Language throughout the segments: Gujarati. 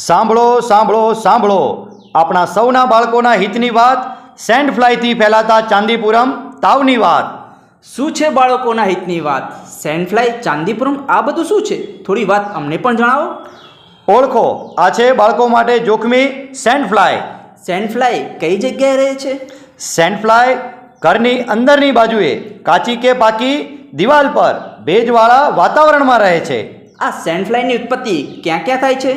સાંભળો સાંભળો સાંભળો, આપણા સૌના બાળકોના હિતની વાત, સેન્ડ ફ્લાયથી ફેલાતા ચાંદીપુરમ તાવની વાત. શું છે બાળકોના હિતની વાત? સેન્ડફ્લાય, ચાંદીપુરમ, આ બધું શું છે? થોડી વાત અમને પણ જણાવો. ઓળખો, આ છે બાળકો માટે જોખમી સેન્ડ ફ્લાય. સેન્ડફ્લાય કઈ જગ્યાએ રહે છે? સેન્ડ ફ્લાય ઘરની અંદરની બાજુએ કાચી કે પાકી દિવાલ પર ભેજવાળા વાતાવરણમાં રહે છે. આ સેન્ડફ્લાયની ઉત્પત્તિ ક્યાં ક્યાં થાય છે?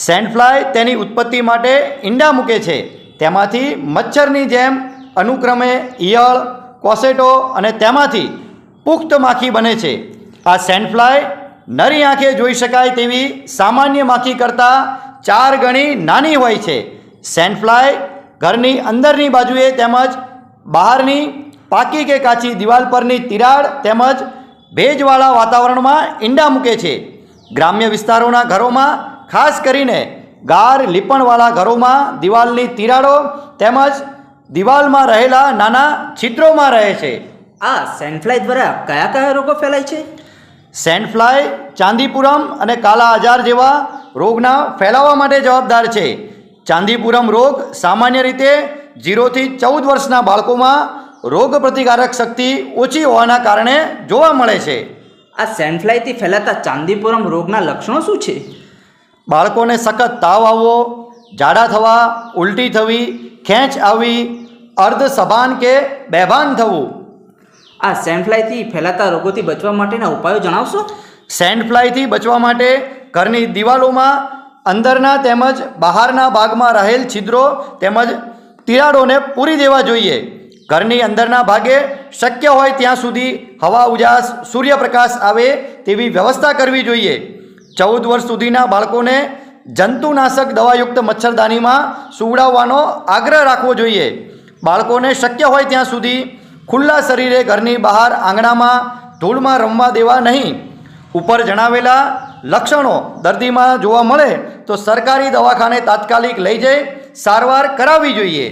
સેન્ડ ફ્લાય તેની ઉત્પત્તિ માટે ઈંડા મૂકે છે. તેમાંથી મચ્છરની જેમ અનુક્રમે ઈયળ, કોસેટો અને તેમાંથી પુખ્ત માખી બને છે. આ સેન્ડ ફ્લાય નરી આંખે જોઈ શકાય તેવી સામાન્ય માખી કરતાં 4 ગણી નાની હોય છે. સેન્ડ ફ્લાય ઘરની અંદરની બાજુએ તેમજ બહારની પાકી કે કાચી દિવાલ પરની તિરાડ તેમજ ભેજવાળા વાતાવરણમાં ઈંડા મૂકે છે. ગ્રામ્ય વિસ્તારોના ઘરોમાં, ખાસ કરીને ગાર લીપણવાળા ઘરોમાં દિવાલની તિરાડો તેમજ દિવાલમાં રહેલા નાના છિદ્રોમાં રહે છે. આ સેન્ડફ્લાય દ્વારા કયા કયા રોગો ફેલાય છે? સેન્ડ ફ્લાય ચાંદીપુરમ અને કાલા આજાર જેવા રોગના ફેલાવા માટે જવાબદાર છે. ચાંદીપુરમ રોગ સામાન્ય રીતે 0 થી 14 વર્ષના બાળકોમાં રોગ પ્રતિકારક શક્તિ ઓછી હોવાના કારણે જોવા મળે છે. આ સેન્ડફ્લાયથી ફેલાતા ચાંદીપુરમ રોગના લક્ષણો શું છે? બાળકોને સખત તાવ આવવો, ઝાડા થવા, ઉલટી થવી, ખેંચ આવવી, અર્ધ સભાન કે બેભાન થવું. આ સેન્ડફ્લાયથી ફેલાતા રોગોથી બચવા માટેના ઉપાયો જણાવશો? સેન્ડ ફ્લાયથી બચવા માટે ઘરની દિવાલોમાં અંદરના તેમજ બહારના ભાગમાં રહેલ છિદ્રો તેમજ તિરાડોને પૂરી દેવા જોઈએ. ઘરની અંદરના ભાગે શક્ય હોય ત્યાં સુધી હવા ઉજાસ, સૂર્યપ્રકાશ આવે તેવી વ્યવસ્થા કરવી જોઈએ. 14 વર્ષ સુધીના બાળકોને જંતુનાશક દવાયુક્ત મચ્છરદાનીમાં સુવડાવવાનો આગ્રહ રાખવો જોઈએ. બાળકોને શક્ય હોય ત્યાં સુધી ખુલ્લા શરીરે ઘરની બહાર આંગણામાં ધૂળમાં રમવા દેવા નહીં. ઉપર જણાવેલા લક્ષણો દર્દીમાં જોવા મળે તો સરકારી દવાખાને તાત્કાલિક લઈ જઈ સારવાર કરાવવી જોઈએ.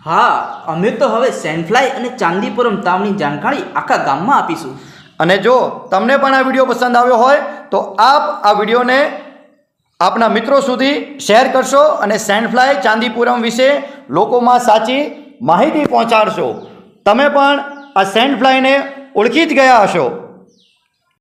હા, અમે તો હવે સેન્ડફ્લાય અને ચાંદીપુરમ તાવની જાણકારી આખા ગામમાં આપીશું. અને જો તમને પણ આ વિડીયો પસંદ આવ્યો હોય તો આપ આ વિડીયોને આપના મિત્રો સુધી શેર કરશો અને સેન્ડ ફ્લાય ચાંદીપુરમ વિશે લોકોમાં સાચી માહિતી પહોંચાડશો. તમે પણ આ સેન્ડ ફ્લાયને ઓળખી જ ગયા હશો.